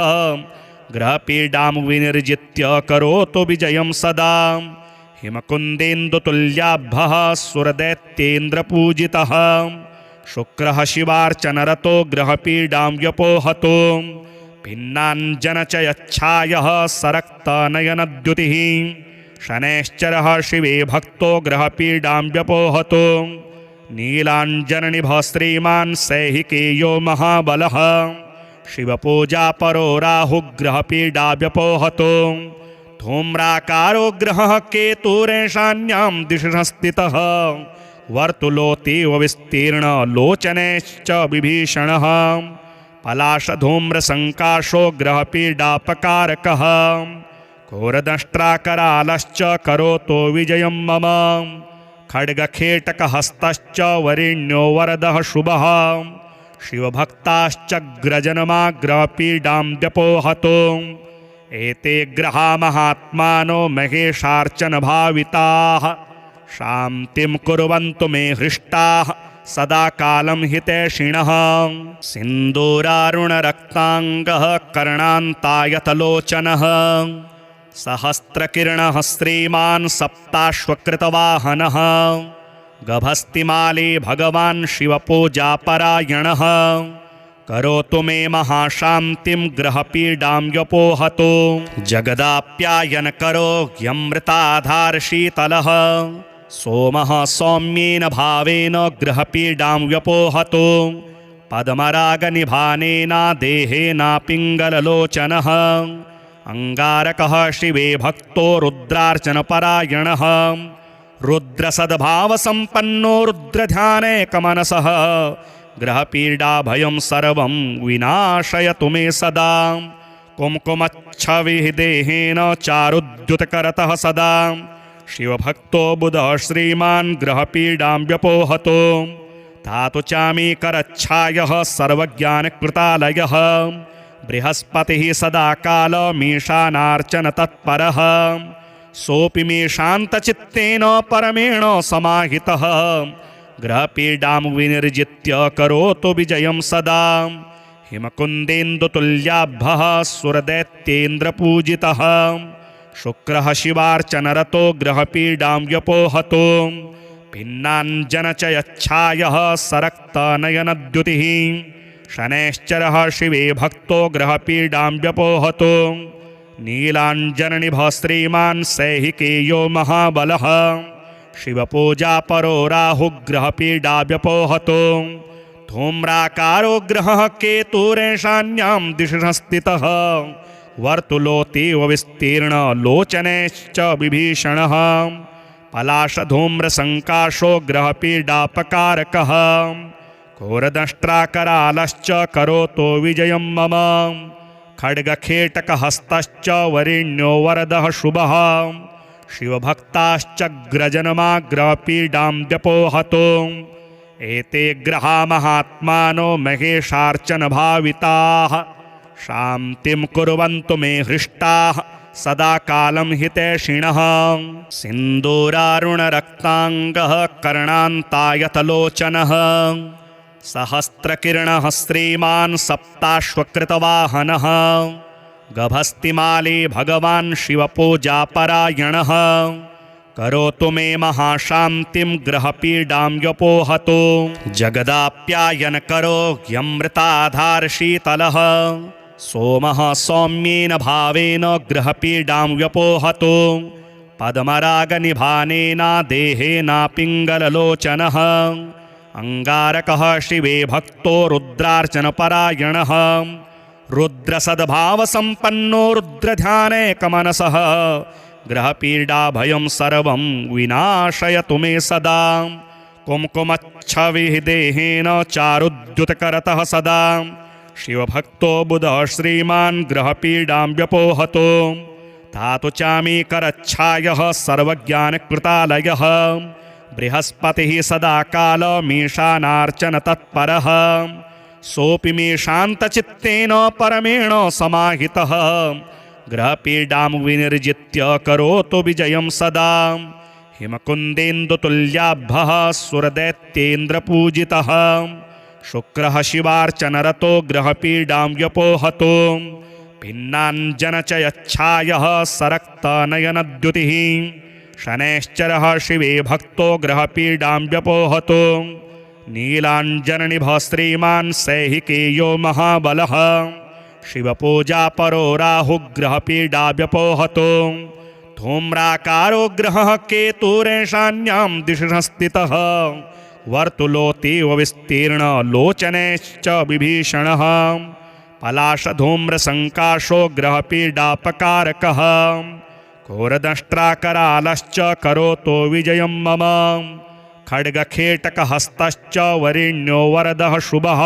ग्रहपीडां विनिर्जित्य करोतु विजयं सदा हिमकुन्देन्दुतुल्याभः सुरदैत्येन्द्रपूजितः शुक्रः शिवार्चनरतो ग्रहपीडां व्यपोहतो भिन्नाञ्जनचयच्छायः सरक्तनयनद्युतिः शनैश्चरः शिवे भक्तो ग्रहपीडां व्यपोहतो नीलाञ्जननिभः श्रीमान् सैहिकेयो महाबलः शिवपूजापरो राहुग्रहपीडा व्यपोहतो धूम्राकारो ग्रहः केतुरेशान्यां दिशि स्थितः वर्तुलोतीव विस्तीर्णलोचनैश्च विभीषणः पलाशधूम्रसङ्काशो ग्रहपीडापकारकः घोरदंष्ट्राकरालश्च करोतो विजयं मम खड्गखेटकहस्तश्च वरेण्यो वरदः शुभः शिवभक्ताश्चग्रजनमाग्रहपीडां व्यपोहतो एते ग्रहा महात्मानो महेशार्चनभाविताः शान्तिं कुर्वन्तु मे हृष्टाः सदा कालं हितैषिणः सिन्दूरारुणरक्ताङ्गः कर्णान्तायतलोचनः सहस्रकिरणः श्रीमान् सप्ताश्वकृतवाहनः गभस्तिमाली भगवान् शिवपूजापरायणः करोतु मे महाशान्तिं ग्रहपीडां व्यपोहतो जगदाप्यायनकरो ह्यमृताधारशीतलः सोमः सौम्येन भावेन ग्रहपीडां व्यपोहतो पद्मरागनिभानेन देहेन पिङ्गललोचनः अङ्गारकः शिवे भक्तो रुद्रार्चनपरायणः रुद्रसद्भावसम्पन्नो रुद्रध्यानैकमनसः ग्रहपीडाभयं सर्वं विनाशयतु मे सदा कुङ्कुमच्छविदेहेन चारुद्युतकरतः सदा शिवभक्तो बुधः श्रीमान् ग्रहपीडां व्यपोहतो धातु चामी करच्छायः सर्वज्ञानकृतालयः बृहस्पतिः सदा कालमीशानार्चन तत्परः सोऽपि मे शान्तचित्तेन परमेण समाहितः ग्रहपीडां विनिर्जित्य करोतु विजयं सदा हिमकुन्देन्दुतुल्याभः सुरदैत्येन्द्रपूजितः शुक्रः शिवार्चनरतो ग्रहपीडां व्यपोहतो भिन्नाञ्जनचयच्छायः सरक्तनयनद्युतिः शनैश्चरः शिवे भक्तो ग्रहपीडां व्यपोहतो नीलाञ्जननिभः श्रीमान् सैहिकेयो महाबलः शिवपूजापरो राहुग्रहपीडा व्यपोहतो धूम्राकारो ग्रहः केतुरेशान्यां दिशि स्थितः वर्तुलोतीव विस्तीर्णलोचनैश्च विभीषणः पलाशधूम्रसङ्काशो ग्रहपीडापकारकः घोरदंष्ट्राकरालश्च करोतो विजयं मम खड्गखेटकहस्तश्च वरेण्यो वरदः शुभः शिवभक्ताश्च ग्रजनमाग्रहपीडां व्यपोहतो एते ग्रहा महात्मानो महेशार्चनभाविताः शान्तिं कुर्वन्तु मे हृष्टाः सदा कालं हितैषिणः सिन्दूरारुणरक्ताङ्गः कर्णान्तायतलोचनः सहस्रकिरणः श्रीमान् सप्ताश्वकृतवाहनः गभस्तिमाली भगवान् शिवपूजापरायणः करोतु मे महाशान्तिं ग्रहपीडां व्यपोहतो जगदाप्यायनकरो ह्यमृताधारशीतलः सोमः सौम्येन भावेन ग्रहपीडां व्यपोहतो पद्मरागनिभानेन देहेन पिङ्गललोचनः अङ्गारकः शिवे भक्तो रुद्रार्चनपरायणः रुद्रसद्भावसम्पन्नो रुद्रध्यानैकमनसः ग्रहपीडाभयं सर्वं विनाशयतु मे सदा कुङ्कुमच्छविदेहेन चारुद्युतकरतः सदा शिवभक्तो बुधः श्रीमान् ग्रहपीडां व्यपोहतो धातु चामीकरच्छायः सर्वज्ञानकृतालयः बृहस्पतिः सदा कालमीशानार्चनतत्परः सोऽपि मे शान्तचित्तेन परमेण समाहितः ग्रहपीडां विनिर्जित्य करोतु विजयं सदा हिमकुन्देन्दुतुल्याभः सुरदैत्येन्द्रपूजितः शुक्रः शिवार्चनरतो ग्रहपीडां व्यपोहतो भिन्नाञ्जनचयच्छायः सरक्तनयनद्युतिः शनैश्चरः शिवे भक्तो ग्रहपीडां व्यपोहतो नीलाञ्जननिभः श्रीमान् सैहिकेयो महाबलः शिवपूजापरो राहुग्रहपीडा व्यपोहतो धूम्राकारो ग्रहः केतुरेशान्यां दिशि स्थितः वर्तुलोतीव विस्तीर्णलोचनैश्च विभीषणः पलाशधूम्रसङ्काशो ग्रहपीडापकारकः घोरदंष्ट्राकरालश्च करोतो विजयं मम खड्गखेटकहस्तश्च वरेण्यो वरदः शुभः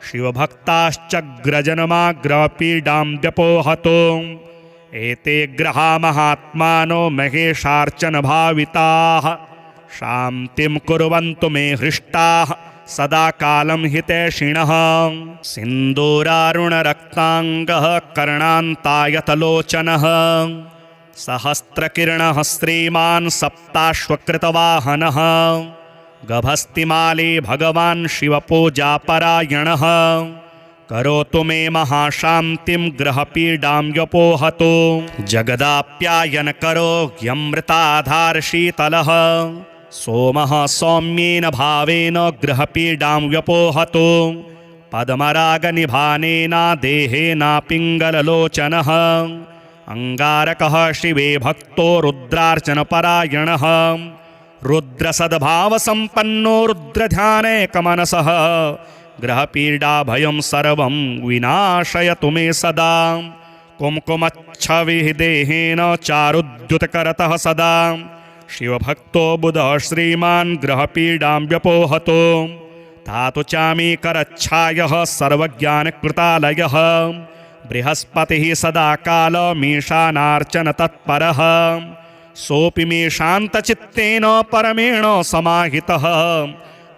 शिवभक्ताश्च ग्रजनमाग्रहपीडां व्यपोहतो एते ग्रहा महात्मानो महेशार्चनभाविताः शान्तिं कुर्वन्तु मे हृष्टाः सदा कालं हितैषिणः सिन्दूरारुणरक्ताङ्गः कर्णान्तायतलोचनः सहस्रकिरणः श्रीमान् सप्ताश्वकृतवाहनः गभस्तिमाली भगवान् शिवपूजापरायणः करोतु मे महाशान्तिं ग्रहपीडां व्यपोहतो जगदाप्यायनकरो ह्यमृताधारशीतलः सोमः सौम्येन भावेन ग्रहपीडां व्यपोहतो पद्मरागनिभानेन देहेन पिङ्गललोचनः अङ्गारकः शिवे भक्तो रुद्रार्चनपरायणः रुद्रसद्भावसम्पन्नो रुद्रध्यानैकमनसः ग्रहपीडाभयं सर्वं विनाशयतु मे सदा कुङ्कुमच्छविदेहेन चारुद्युतकरतः सदा शिवभक्तो बुधः श्रीमान् ग्रहपीडां व्यपोहतो धातु चामीकरच्छायः सर्वज्ञानकृतालयः बृहस्पतिः सदा कालमीशानार्चनतत्परः सोऽपि मे शान्तचित्तेन परमेण समाहितः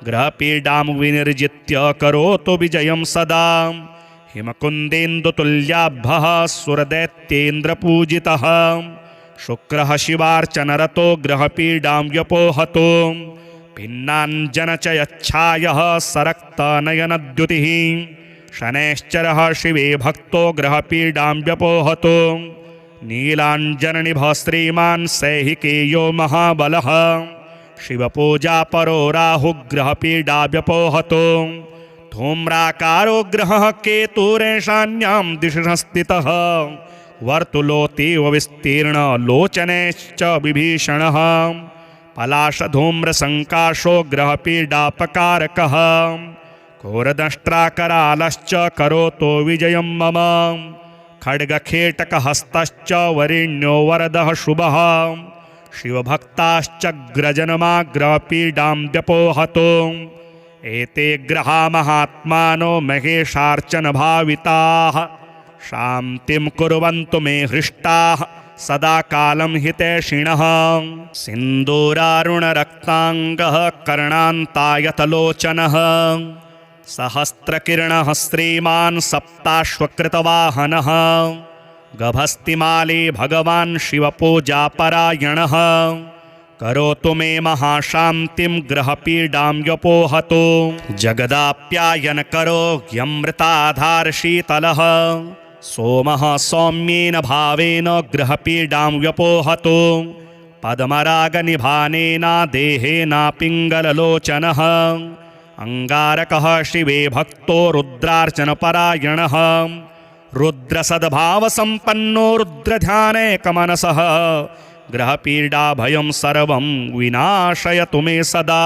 ग्रहपीडां विनिर्जित्य करोतु विजयं सदा हिमकुन्देन्दुतुल्याभः सुरदैत्येन्द्रपूजितः शुक्रः शिवार्चनरतो ग्रहपीडां व्यपोहतो भिन्नाञ्जनचयच्छायः सरक्तनयनद्युतिः शनैश्चरः शिवे भक्तो ग्रहपीडां व्यपोहतो नीलाञ्जननिभः श्रीमान् सैहिकेयो महाबलः शिवपूजापरो राहुग्रहपीडा व्यपोहतो धूम्राकारो ग्रहः केतुरेशान्यां दिशि स्थितः वर्तुलोतीव विस्तीर्णलोचनैश्च विभीषणः पलाशधूम्रसङ्काशो ग्रहपीडापकारकः घोरदंष्ट्राकरालश्च करोतो विजयं मम खड्गखेटकहस्तश्च वरेण्यो वरदः शुभः शिवभक्ताश्चग्रजनमाग्रहपीडां व्यपोहतो एते ग्रहा महात्मानो महेशार्चनभाविताः शान्तिं कुर्वन्तु मे हृष्टाः सदा कालं हितैषिणः सिन्दूरारुणरक्ताङ्गः कर्णान्तायतलोचनः सहस्रकिरणः श्रीमान् सप्ताश्वकृतवाहनः गभस्तिमाली भगवान् शिवपूजापरायणः करोतु मे महाशान्तिं ग्रहपीडां व्यपोहतो जगदाप्यायनकरो ह्यमृताधारशीतलः सोमः सौम्येन भावेन ग्रहपीडां व्यपोहतो पद्मरागनिभानेन देहेन पिङ्गललोचनः अङ्गारकः शिवे भक्तो रुद्रार्चनपरायणः रुद्रसद्भावसम्पन्नो रुद्रध्यानैकमनसः ग्रहपीडाभयं सर्वं विनाशयतु मे सदा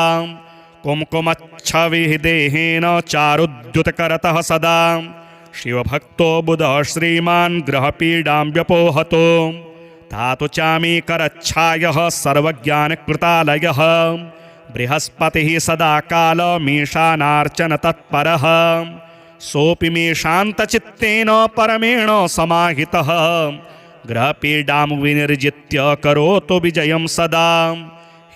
कुङ्कुमच्छविदेहेन चारुद्युतकरतः सदा शिवभक्तो बुधः श्रीमान् ग्रहपीडां व्यपोहतो धातु चामीकरच्छायः सर्वज्ञानकृतालयः बृहस्पतिः सदा कालमीशानार्चन तत्परः सोऽपि मे शान्तचित्तेन परमेण समाहितः ग्रहपीडां विनिर्जित्य करोतु विजयं सदा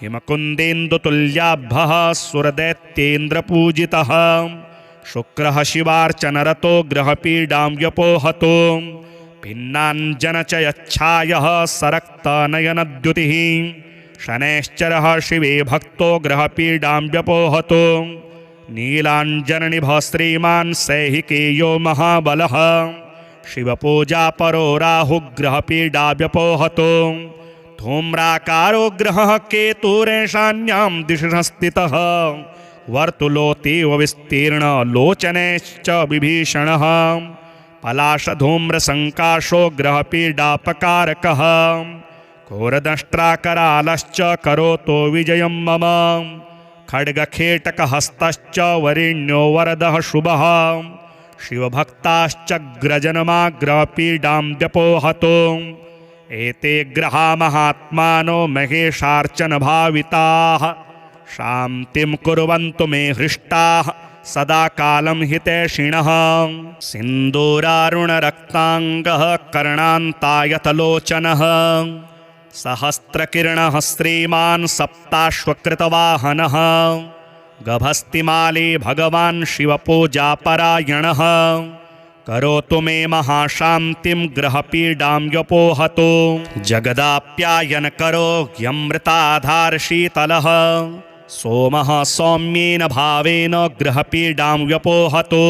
हिमकुन्देन्दुतुल्याभः सुरदैत्येन्द्रपूजितः शुक्रः शिवार्चनरतो ग्रहपीडां व्यपोहतो भिन्नाञ्जनचयच्छायः सरक्तनयनद्युतिः शनैश्चरः शिवे भक्तो ग्रहपीडां व्यपोहतो नीलाञ्जननिभः श्रीमान् सैहिकेयो महाबलः शिवपूजापरो राहुग्रहपीडा व्यपोहतो धूम्राकारो ग्रहः केतुरेशान्यां दिशि स्थितः वर्तुलोतीव विस्तीर्णलोचनैश्च विभीषणः पलाशधूम्रसङ्काशो ग्रहपीडापकारकः घोरदंष्ट्राकरालश्च करोतो विजयं मम खड्गखेटकहस्तश्च वरेण्यो वरदः शुभः शिवभक्ताश्चग्रजनमाग्रहपीडां व्यपोहतो एते ग्रहा महात्मानो महेशार्चनभाविताः शान्तिं कुर्वन्तु मे हृष्टाः सदा कालं हितैषिणः सिन्दूरारुणरक्ताङ्गः कर्णान्तायतलोचनः सहस्रकिरणः श्रीमान् सप्ताश्वकृतवाहनः गभस्तिमाली भगवान् शिवपूजापरायणः करोतु मे महाशान्तिं ग्रहपीडां व्यपोहतो जगदाप्यायनकरो ह्यमृताधारशीतलः सोमः सौम्येन भावेन ग्रहपीडां व्यपोहतो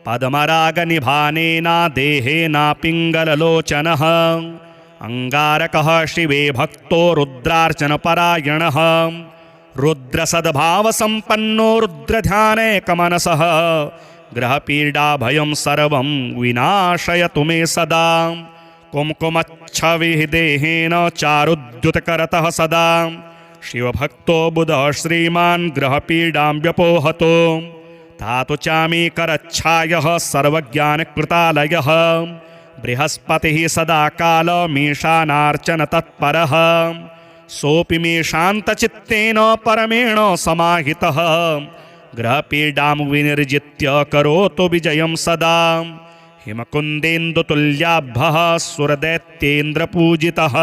पद्मरागनिभानेन देहेन पिङ्गललोचनः अङ्गारकः शिवे भक्तो रुद्रार्चनपरायणः रुद्रसद्भावसम्पन्नो रुद्रध्यानैकमनसः ग्रहपीडाभयं सर्वं विनाशयतु मे सदा कुङ्कुमच्छविदेहेन चारुद्युतकरतः सदा शिवभक्तो बुधः श्रीमान् ग्रहपीडां व्यपोहतो धातु चामीकरच्छायः सर्वज्ञानकृतालयः बृहस्पतिः सदा कालमीशानार्चन तत्परः सोऽपि मे शान्तचित्तेन परमेण समाहितः ग्रहपीडां विनिर्जित्य करोतु विजयं सदा हिमकुन्देन्दुतुल्याभः सुरदैत्येन्द्रपूजितः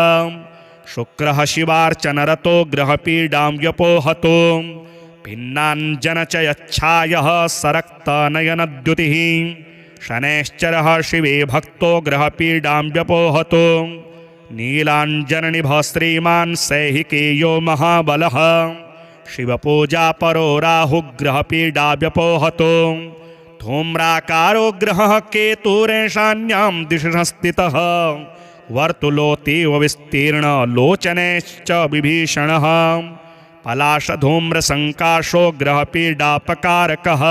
शुक्रः शिवार्चनरतो ग्रहपीडां व्यपोहतो भिन्नाञ्जनचयच्छायः सरक्तनयनद्युतिः शनैश्चरः शिवे भक्तो ग्रहपीडां व्यपोहतो नीलाञ्जननिभः श्रीमान् सैहिकेयो महाबलः शिवपूजापरो राहुग्रहपीडा व्यपोहतो धूम्राकारो ग्रहः केतुरेशान्यां दिशि स्थितः वर्तुलोतीव विस्तीर्णलोचनैश्च विभीषणः पलाशधूम्रसङ्काशो ग्रहपीडापकारकः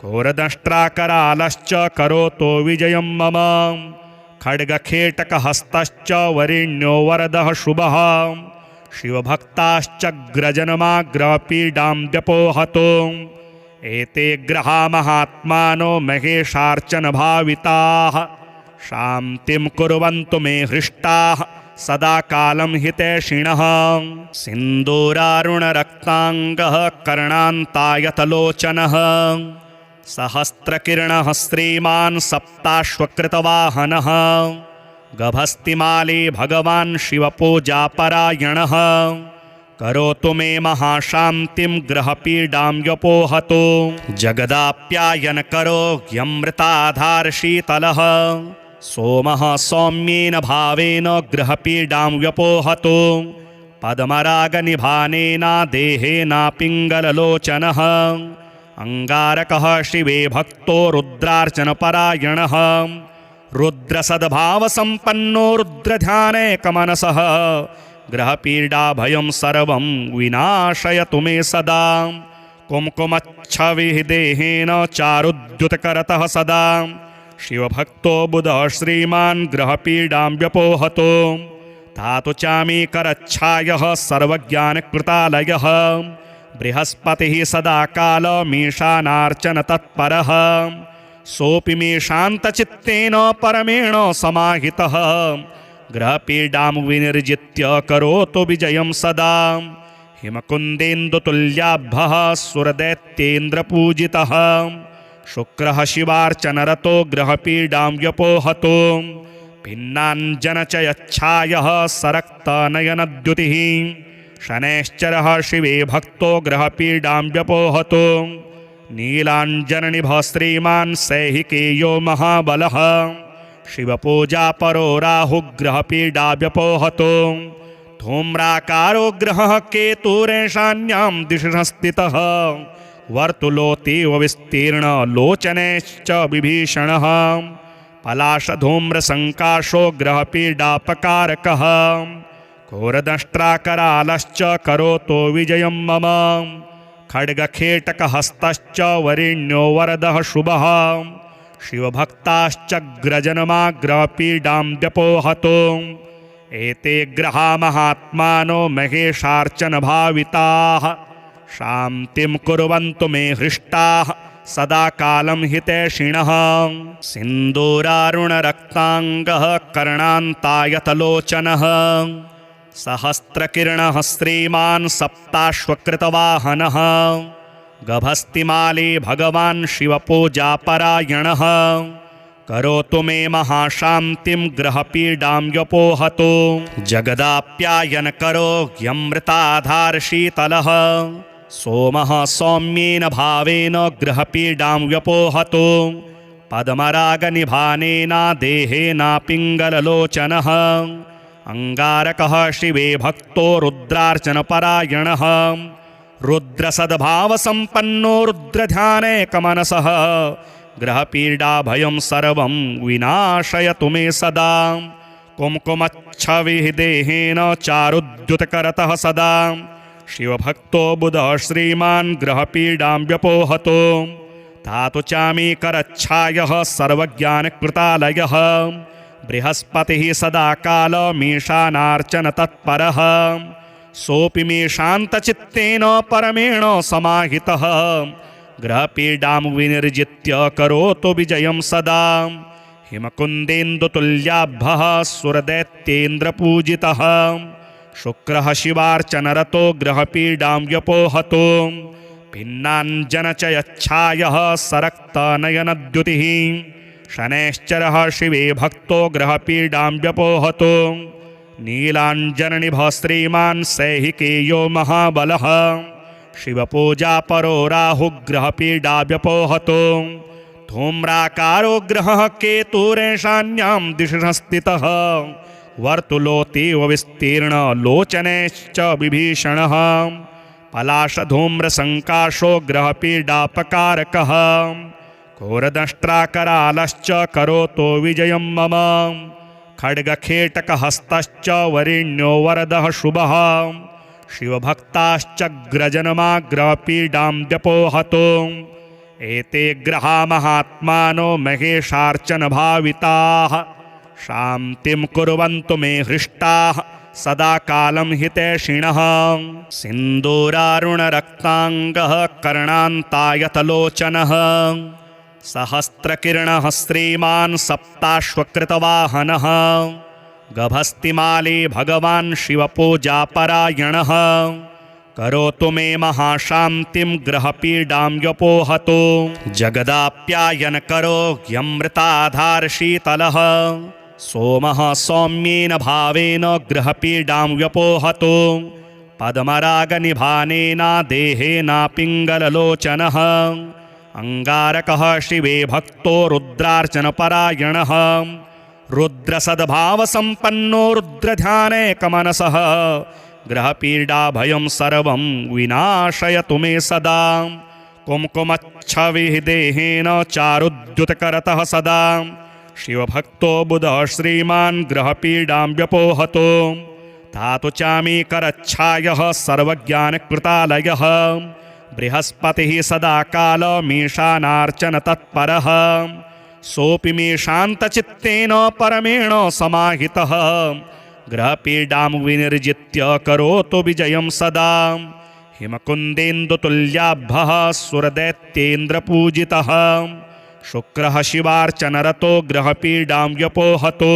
घोरदंष्ट्राकरालश्च करोतो विजयं मम खड्गखेटकहस्तश्च वरेण्यो वरदः शुभः शिवभक्ताश्चग्रजनमाग्रहपीडां व्यपोहतो एते ग्रहा महात्मानो महेशार्चनभाविताः शान्तिं कुर्वन्तु मे हृष्टाः सदा कालं हितैषिणः सिन्दूरारुणरक्ताङ्गः कर्णान्तायतलोचनः सहस्रकिरणः श्रीमान् सप्ताश्वकृतवाहनः गभस्तिमाली भगवान् शिवपूजापरायणः करोतु मे महाशान्तिं ग्रहपीडां व्यपोहतो जगदाप्यायनकरो ह्यमृताधारशीतलः सोमः सौम्येन भावेन ग्रहपीडां व्यपोहतो पद्मरागनिभानेन देहेनापिङ्गललोचनः अङ्गारकः शिवे भक्तो रुद्रार्चनपरायणः रुद्रसद्भावसम्पन्नो रुद्रध्यानैकमनसः ग्रहपीडाभयं सर्वं विनाशयतु मे सदा कुम्कुमच्छविदेहेन चारुद्युतकरतः सदा शिवभक्तो बुधः श्रीमान् ग्रहपीडां व्यपोहतो धातु चामी करच्छायः सर्वज्ञानकृतालयः बृहस्पतिः सदा कालमीशानार्चनतत्परः सोऽपि मे शान्तचित्तेन परमेण समाहितः ग्रहपीडां विनिर्जित्य करोतु विजयं सदा हिमकुन्देन्दुतुल्याभः सुरदैत्येन्द्रपूजितः शुक्रः शिवार्चनरतो ग्रहपीडां व्यपोहतो भिन्नाञ्जनचयच्छायः सरक्तनयनद्युतिः शनैश्चरः शिवे भक्तो ग्रहपीडां व्यपोहतो नीलाञ्जननिभः श्रीमान् सैहिकेयो महाबलः शिवपूजापरो राहुग्रहपीडा व्यपोहतो धूम्राकारो ग्रहः केतुरेशान्यां दिशि स्थितः वर्तुलोतीव विस्तीर्णलोचनैश्च विभीषणः पलाशधूम्रसङ्काशो ग्रहपीडापकारकः घोरदंष्ट्राकरालश्च करोतो विजयं मम खड्गखेटकहस्तश्च वरेण्यो वरदः शुभः शिवभक्ताश्चग्रजनमाग्रहपीडां व्यपोहतो एते ग्रहा महात्मानो महेशार्चनभाविताः शान्तिं कुर्वन्तु मे हृष्टाः सदा कालं हितैषिणः सिन्दूरारुणरक्ताङ्गः कर्णान्तायतलोचनः सहस्रकिरणः श्रीमान् सप्ताश्वकृतवाहनः गभस्तिमाली भगवान् शिवपूजापरायणः करोतु मे महाशान्तिं ग्रहपीडां व्यपोहतो जगदाप्यायनकरो ह्यमृताधारशीतलः सोमः सौम्येन भावेन ग्रहपीडां व्यपोहतो पद्मरागनिभानेन देहेनापिङ्गललोचनः अङ्गारकः शिवे भक्तो रुद्रार्चनपरायणः रुद्रसद्भावसम्पन्नो रुद्रध्यानैकमनसः ग्रहपीडाभयं सर्वं विनाशयतु मे सदा कुम्कुमच्छविदेहेन चारुद्युतकरतः सदा शिवभक्तो बुधः श्रीमान् ग्रहपीडां व्यपोहतो धातु चामी करच्छायः सर्वज्ञानकृतालयः बृहस्पतिः सदा कालमीशानार्चनतत्परः सोऽपि मे शान्तचित्तेन परमेण समाहितः ग्रहपीडां विनिर्जित्य करोतु विजयं सदा हिमकुन्देन्दुतुल्याभः सुरदैत्येन्द्रपूजितः शुक्रः शिवार्चनरतो ग्रहपीडां व्यपोहतो भिन्नाञ्जनचयच्छायः सरक्तनयनद्युतिः शनैश्चरः शिवे भक्तो ग्रहपीडां व्यपोहतो नीलाञ्जननिभः श्रीमान् सैहिकेयो महाबलः शिवपूजापरो राहुग्रहपीडा व्यपोहतो धूम्राकारो ग्रहः केतुरेशान्यां दिशि स्थितः वर्तुलोतीव विस्तीर्णलोचनैश्च विभीषणः पलाशधूम्रसङ्काशो ग्रहपीडापकारकः घोरदंष्ट्राकरालश्च करोतो विजयं मम खड्गखेटकहस्तश्च वरेण्यो वरदः शुभः शिवभक्ताश्चग्रजनमाग्रहपीडां व्यपोहतो एते ग्रहा महात्मानो महेशार्चनभाविताः शान्तिं कुर्वन्तु मे हृष्टाः सदा कालं हितैषिणः सिन्दूरारुणरक्ताङ्गः कर्णान्तायतलोचनः सहस्रकिरणः श्रीमान् सप्ताश्वकृतवाहनः गभस्तिमाली भगवान् शिवपूजापरायणः करोतु मे महाशान्तिं ग्रहपीडां व्यपोहतो जगदाप्यायनकरो ह्यमृताधारशीतलः सोमः सौम्येन भावेन ग्रहपीडां व्यपोहतो पद्मरागनिभानेन देहेन पिङ्गललोचनः अङ्गारकः शिवे भक्तो रुद्रार्चनपरायणः रुद्रसद्भावसम्पन्नो रुद्रध्यानैकमनसः ग्रहपीडाभयं सर्वं विनाशयतु मे सदा कुङ्कुमच्छविदेहेन चारुद्युतकरतः सदा शिवभक्तो बुधः श्रीमान् ग्रहपीडां व्यपोहतो धातु चामी करच्छायः सर्वज्ञानकृतालयः बृहस्पतिः सदा कालमीशानार्चन तत्परः सोऽपि मे शान्तचित्तेन परमेण समाहितः ग्रहपीडां विनिर्जित्य करोतु विजयं सदा हिमकुन्देन्दुतुल्याभः सुरदैत्येन्द्रपूजितः शुक्रः शिवार्चनरतो ग्रहपीडां व्यपोहतो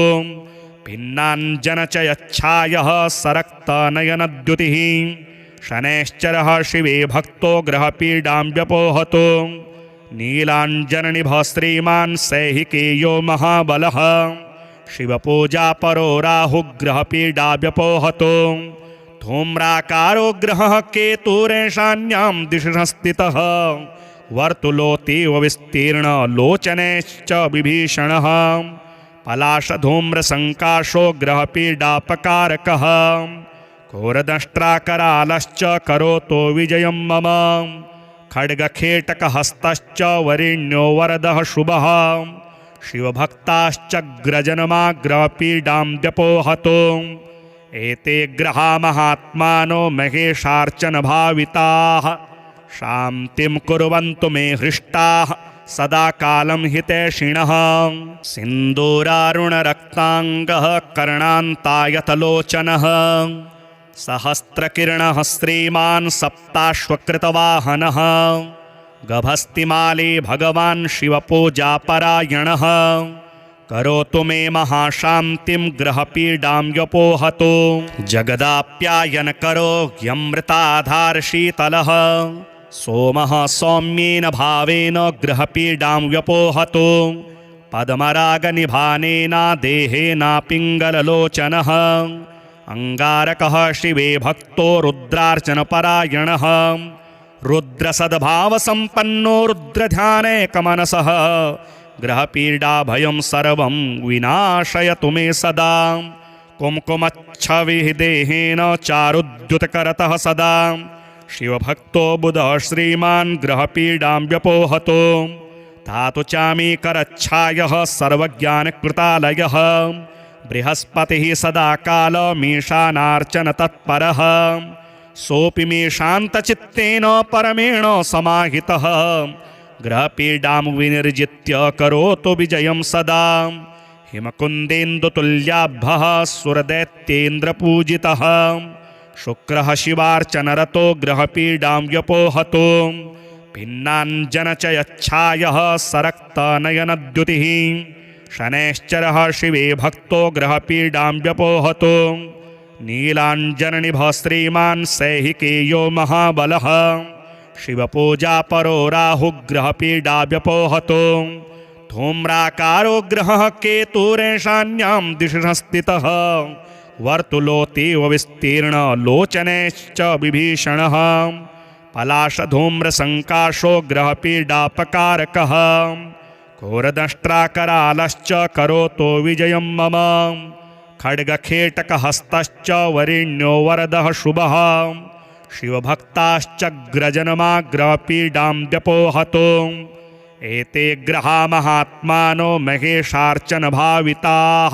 भिन्नाञ्जनचयच्छायः सरक्तनयनद्युतिः शनैश्चरः शिवे भक्तो ग्रहपीडां व्यपोहतो नीलाञ्जननिभः श्रीमान् सैहिकेयो महाबलः शिवपूजापरो राहुग्रहपीडा व्यपोहतो धूम्राकारो ग्रहः केतुरेशान्यां दिशि स्थितः वर्तुलोतीव विस्तीर्णलोचनैश्च विभीषणः पलाशधूम्रसङ्काशो ग्रहपीडापकारकः घोरदंष्ट्राकरालश्च करोतो विजयं मम खड्गखेटकहस्तश्च वरेण्यो वरदः शुभः शिवभक्ताश्चग्रजनमाग्रहपीडां व्यपोहतो एते ग्रहा महात्मानो महेशार्चनभाविताः शान्तिं कुर्वन्तु मे हृष्टाः सदा कालं हितैषिणः सिन्दूरारुणरक्ताङ्गः कर्णान्तायतलोचनः सहस्रकिरणः श्रीमान् सप्ताश्वकृतवाहनः गभस्तिमाली भगवान् शिवपूजापरायणः करोतु मे महाशान्तिं ग्रहपीडां व्यपोहतो जगदाप्यायनकरो ह्यमृताधारशीतलः सोमः सौम्येन भावेन ग्रहपीडां व्यपोहतो पद्मरागनिभानेन देहेन पिङ्गललोचनः अङ्गारकः शिवे भक्तो रुद्रार्चनपरायणः रुद्रसद्भावसम्पन्नो रुद्रध्यानैकमनसः ग्रहपीडाभयं सर्वं विनाशयतु मे सदा कुङ्कुमच्छविदेहेन चारुद्युतकरतः सदा शिवभक्तो बुधः श्रीमान् ग्रहपीडां व्यपोहतो धातु चामी करच्छायः सर्वज्ञानकृतालयः बृहस्पतिः सदा कालमीशानार्चन तत्परः सोऽपि मे शान्तचित्तेन परमेण समाहितः ग्रहपीडां विनिर्जित्य करोतु विजयं सदा हिमकुन्देन्दुतुल्याभः सुरदैत्येन्द्रपूजितः शुक्रः शिवार्चनरतो ग्रहपीडां व्यपोहतो भिन्नाञ्जनचयच्छायः सरक्तनयनद्युतिः शनैश्चरः शिवे भक्तो ग्रहपीडां व्यपोहतो नीलाञ्जननिभः श्रीमान् सैहिकेयो महाबलः शिवपूजापरो राहुग्रहपीडा व्यपोहतो धूम्राकारो ग्रहः केतुरेशान्यां दिशि स्थितः वर्तुलोतीव विस्तीर्णलोचनैश्च विभीषणः पलाशधूम्रसङ्काशो ग्रहपीडापकारकः घोरदंष्ट्राकरालश्च करोतो विजयं मम खड्गखेटकहस्तश्च वरेण्यो वरदः शुभः शिवभक्ताश्चग्रजनमाग्रहपीडां व्यपोहतो एते ग्रहा महात्मानो महेशार्चनभाविताः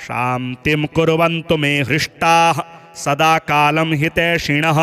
शान्तिं कुर्वन्तु मे हृष्टाः सदा कालं हितैषिणः।